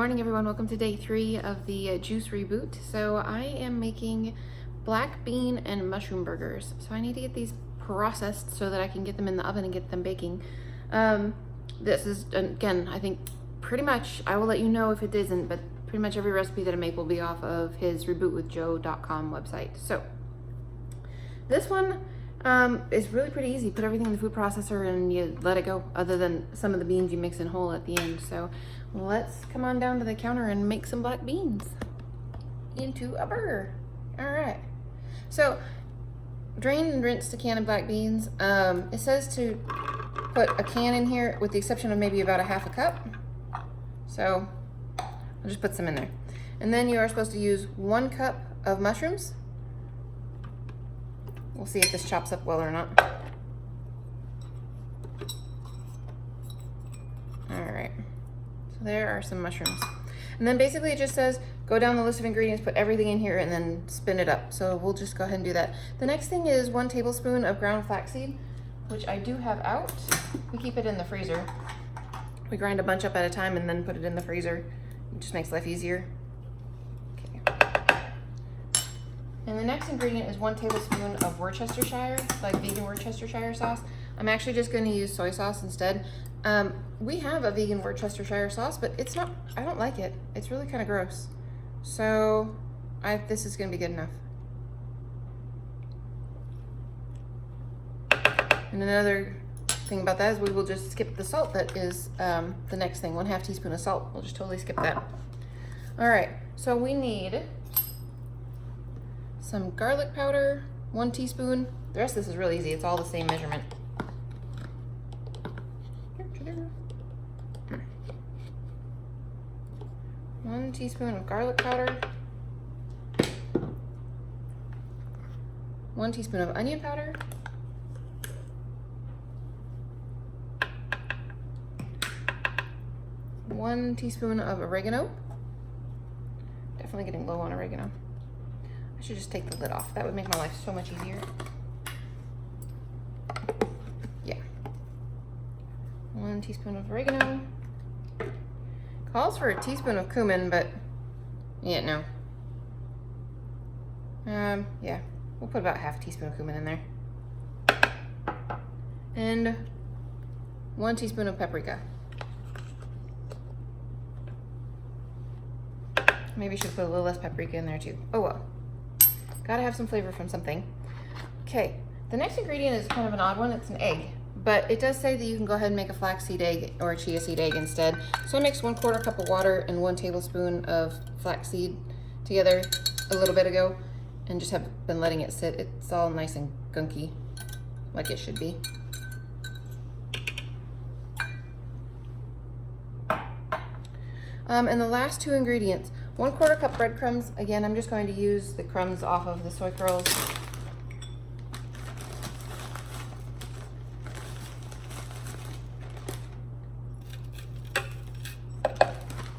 morning everyone, welcome to day 3 of the juice reboot. So I am making black bean and mushroom burgers. So I need to get these processed so that I can get them in the oven and get them baking. This is, again, I think pretty much, I will let you know if it isn't, but pretty much every recipe that I make will be off of his rebootwithjoe.com website. So this one is really pretty easy. Put everything in the food processor and you let it go, other than some of the beans you mix in whole at the end. So let's come on down to the counter and make some black beans into a burger. All right. So drain and rinse the can of black beans. It says to put a can in here with the exception of maybe about a half a cup. So I'll just put some in there. And then you are supposed to use 1 cup of mushrooms. We'll see if this chops up well or not. All right, so there are some mushrooms. And then basically it just says, go down the list of ingredients, put everything in here and then spin it up. So we'll just go ahead and do that. The next thing is 1 tablespoon of ground flaxseed, which I do have out. We keep it in the freezer. We grind a bunch up at a time and then put it in the freezer. It just makes life easier. And the next ingredient is 1 tablespoon of Worcestershire, like vegan Worcestershire sauce. I'm actually just going to use soy sauce instead. We have a vegan Worcestershire sauce, but it's not, I don't like it. It's really kind of gross. So this is going to be good enough. And another thing about that is we will just skip the salt that is the next thing, 1/2 teaspoon of salt. We'll just totally skip that. All right, so we need some garlic powder, 1 teaspoon. The rest of this is really easy. It's all the same measurement. 1 teaspoon of garlic powder. 1 teaspoon of onion powder. 1 teaspoon of oregano. Definitely getting low on oregano. I should just take the lid off. That would make my life so much easier. Yeah. 1 teaspoon of oregano. Calls for a teaspoon of cumin, but yeah, no. Yeah, we'll put about 1/2 teaspoon of cumin in there. And 1 teaspoon of paprika. Maybe should put a little less paprika in there too. Oh well. Gotta have some flavor from something. Okay, the next ingredient is kind of an odd one. It's an egg, but it does say that you can go ahead and make a flaxseed egg or a chia seed egg instead. So I mixed 1/4 cup of water and 1 tablespoon of flaxseed together a little bit ago and just have been letting it sit. It's all nice and gunky, like it should be. And the last 2 ingredients, 1/4 cup breadcrumbs. Again, I'm just going to use the crumbs off of the soy curls.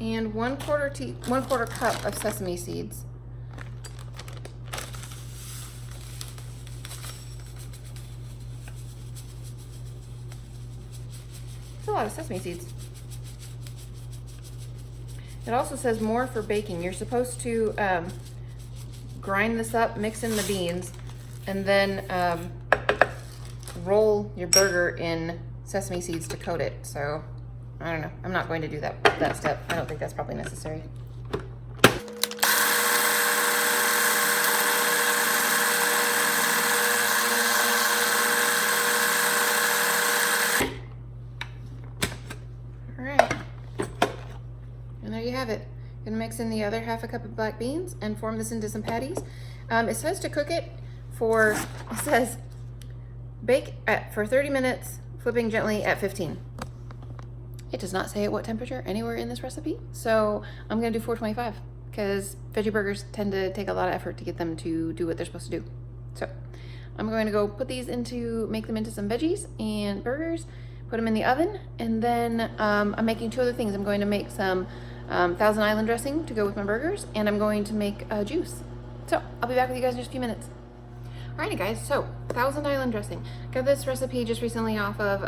And 1/4 cup of sesame seeds. That's a lot of sesame seeds. It also says more for baking. You're supposed to grind this up, mix in the beans, and then roll your burger in sesame seeds to coat it. So, I don't know. I'm not going to do that step. I don't think that's probably necessary. All right. And there you have it. Gonna mix in the other 1/2 cup of black beans and form this into some patties. It says to cook it for, it says bake for 30 minutes, flipping gently at 15. It does not say at what temperature anywhere in this recipe, so I'm gonna do 425 because veggie burgers tend to take a lot of effort to get them to do what they're supposed to do. So I'm going to go put these make them into some veggies and burgers, put them in the oven, and then I'm making 2 other things. I'm going to make some Thousand Island dressing to go with my burgers, and I'm going to make juice. So I'll be back with you guys in just a few minutes. Alrighty guys, so Thousand Island dressing. Got this recipe just recently off of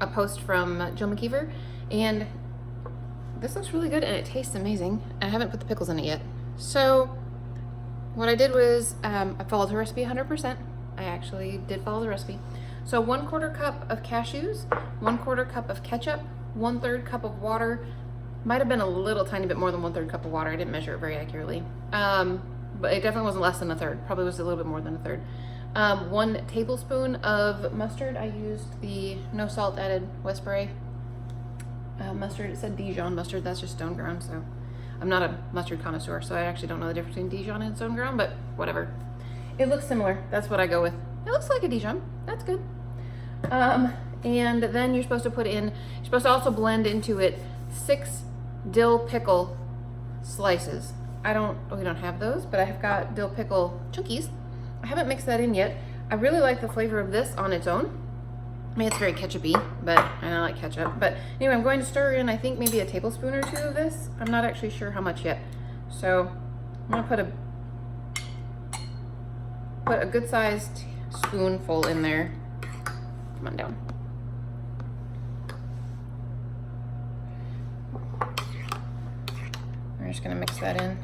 a post from Joe McKeever, and this looks really good and it tastes amazing. I haven't put the pickles in it yet. So what I did was I followed the recipe 100%. I actually did follow the recipe. So 1/4 cup of cashews, 1/4 cup of ketchup, 1/3 cup of water. Might have been a little tiny bit more than 1/3 cup of water. I didn't measure it very accurately. But it definitely wasn't less than 1/3. Probably was a little bit more than 1/3. 1 tablespoon of mustard. I used the no salt added Westbury mustard. It said Dijon mustard. That's just stone ground. So I'm not a mustard connoisseur, so I actually don't know the difference between Dijon and stone ground, but whatever. It looks similar. That's what I go with. It looks like a Dijon. That's good. And then you're supposed to put in, you're supposed to also blend into it 6 dill pickle slices. We don't have those, but I've got dill pickle chunkies. I haven't mixed that in yet. I really like the flavor of this on its own. I mean, it's very ketchupy, but I don't like ketchup. But anyway, I'm going to stir in, I think maybe a tablespoon or 2 of this. I'm not actually sure how much yet. So I'm gonna put a good sized spoonful in there. Come on down. We're just gonna mix that in.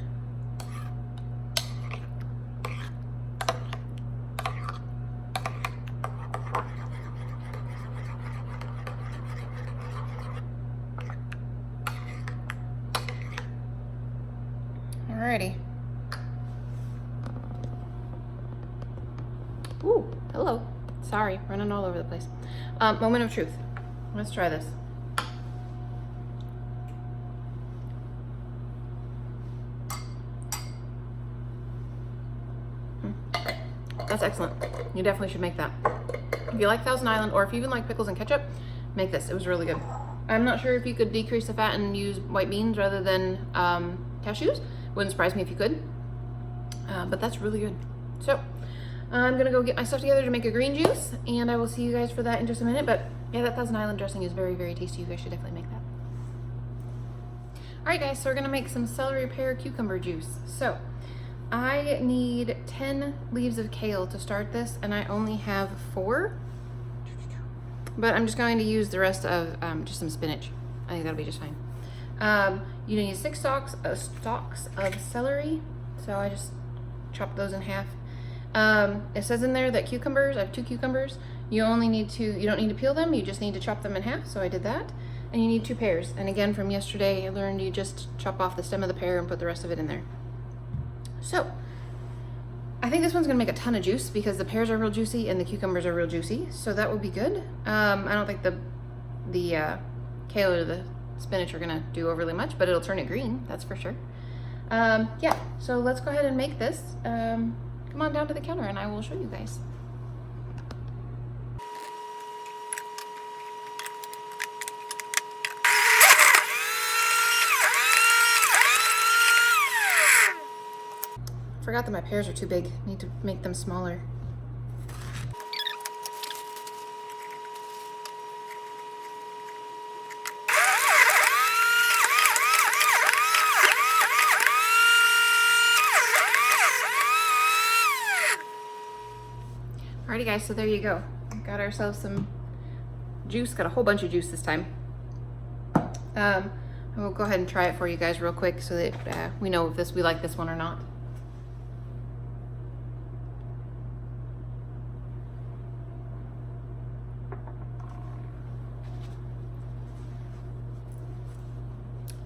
Alrighty. Ooh, hello. Sorry, running all over the place. Moment of truth. Let's try this. That's excellent. You definitely should make that. If you like Thousand Island, or if you even like pickles and ketchup, make this. It was really good. I'm not sure if you could decrease the fat and use white beans rather than cashews. Wouldn't surprise me if you could. But that's really good. So I'm gonna go get my stuff together to make a green juice, and I will see you guys for that in just a minute. But yeah, that Thousand Island dressing is very, very tasty. You guys should definitely make that. All right, guys, so we're gonna make some celery, pear, cucumber juice. So I need 10 leaves of kale to start this, and I only have 4. But I'm just going to use the rest of just some spinach. I think that'll be just fine. You need 6 stalks of celery, so I just chopped those in half. It says in there that cucumbers, I have 2 cucumbers. You don't need to peel them, you just need to chop them in half, so I did that. And you need 2 pears. And again, from yesterday, I learned you just chop off the stem of the pear and put the rest of it in there. So, I think this one's gonna make a ton of juice because the pears are real juicy and the cucumbers are real juicy, so that will be good. I don't think the kale or the spinach are gonna do overly much, but it'll turn it green, that's for sure. Yeah, so let's go ahead and make this. Come on down to the counter and I will show you guys. Forgot that my pears are too big. Need to make them smaller. Alrighty guys, so there you go. Got ourselves some juice, got a whole bunch of juice this time. We'll go ahead and try it for you guys real quick so that we know if we like this one or not.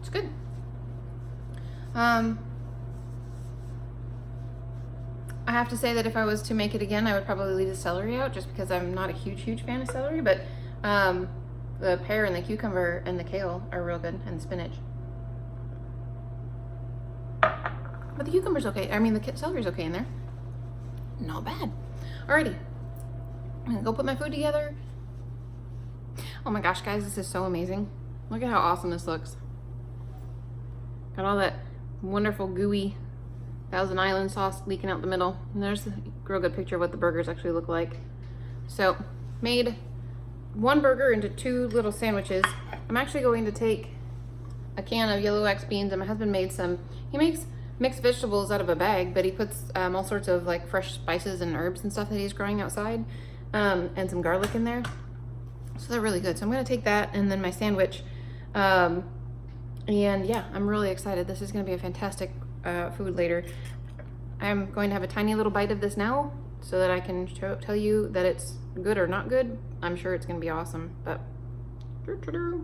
It's good. I have to say that if I was to make it again, I would probably leave the celery out just because I'm not a huge fan of celery, but the pear and the cucumber and the kale are real good, and the spinach. But the cucumber's okay. I mean, the celery's okay in there. Not bad. Alrighty. I'm gonna go put my food together. Oh my gosh, guys, this is so amazing. Look at how awesome this looks. Got all that wonderful gooey Thousand Island sauce leaking out the middle. And there's a real good picture of what the burgers actually look like. So, made 1 burger into 2 little sandwiches. I'm actually going to take a can of yellow wax beans, and my husband made some. He makes mixed vegetables out of a bag, but he puts all sorts of like fresh spices and herbs and stuff that he's growing outside, and some garlic in there. So they're really good. So I'm gonna take that, and then my sandwich And yeah, I'm really excited. This is gonna be a fantastic food later. I'm going to have a tiny little bite of this now so that I can tell you that it's good or not good. I'm sure it's gonna be awesome, but the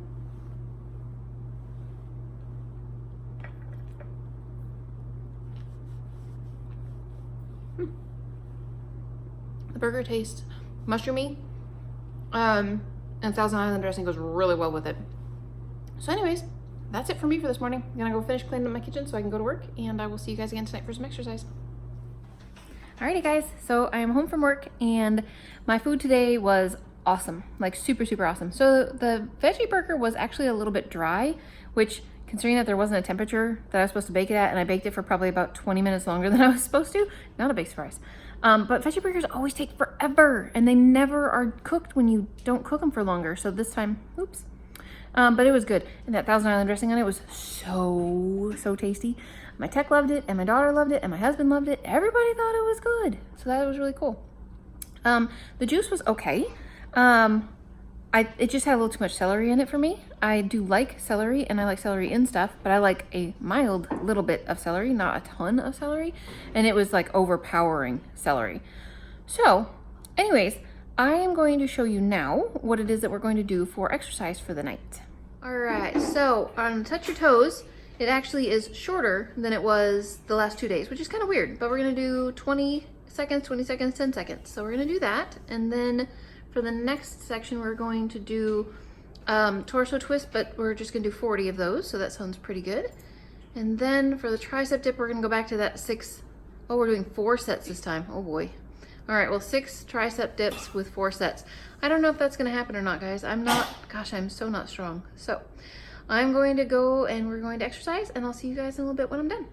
burger tastes mushroomy, and Thousand Island dressing goes really well with it. So anyways, that's it for me for this morning. I'm gonna go finish cleaning up my kitchen so I can go to work, and I will see you guys again tonight for some exercise. Alrighty guys, so I am home from work and my food today was awesome, like super, super awesome. So the veggie burger was actually a little bit dry, which considering that there wasn't a temperature that I was supposed to bake it at, and I baked it for probably about 20 minutes longer than I was supposed to, not a big surprise. But veggie burgers always take forever and they never are cooked when you don't cook them for longer. So this time, oops. But it was good. And that Thousand Island dressing on it was so tasty. My tech loved it, and my daughter loved it, and my husband loved it. Everybody thought it was good. So that was really cool. The juice was okay. It just had a little too much celery in it for me. I do like celery, and I like celery in stuff, but I like a mild little bit of celery, not a ton of celery. And it was like overpowering celery. So anyways, I am going to show you now what it is that we're going to do for exercise for the night. All right, so on Touch Your Toes, it actually is shorter than it was the last 2 days, which is kind of weird, but we're gonna do 20 seconds, 20 seconds, 10 seconds. So we're gonna do that. And then for the next section, we're going to do torso twist, but we're just gonna do 40 of those. So that sounds pretty good. And then for the tricep dip, we're gonna go back to that 6. Oh, we're doing 4 sets this time. Oh boy. All right, well, 6 tricep dips with 4 sets. I don't know if that's gonna happen or not, guys. I'm so not strong. So I'm going to go and we're going to exercise, and I'll see you guys in a little bit when I'm done.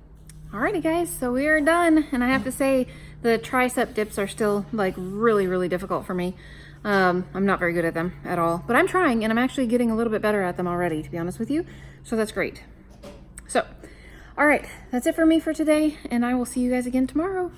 Alrighty guys, so we are done, and I have to say the tricep dips are still like really, really difficult for me. I'm not very good at them at all, but I'm trying, and I'm actually getting a little bit better at them already, to be honest with you. So that's great. So, all right, that's it for me for today, and I will see you guys again tomorrow.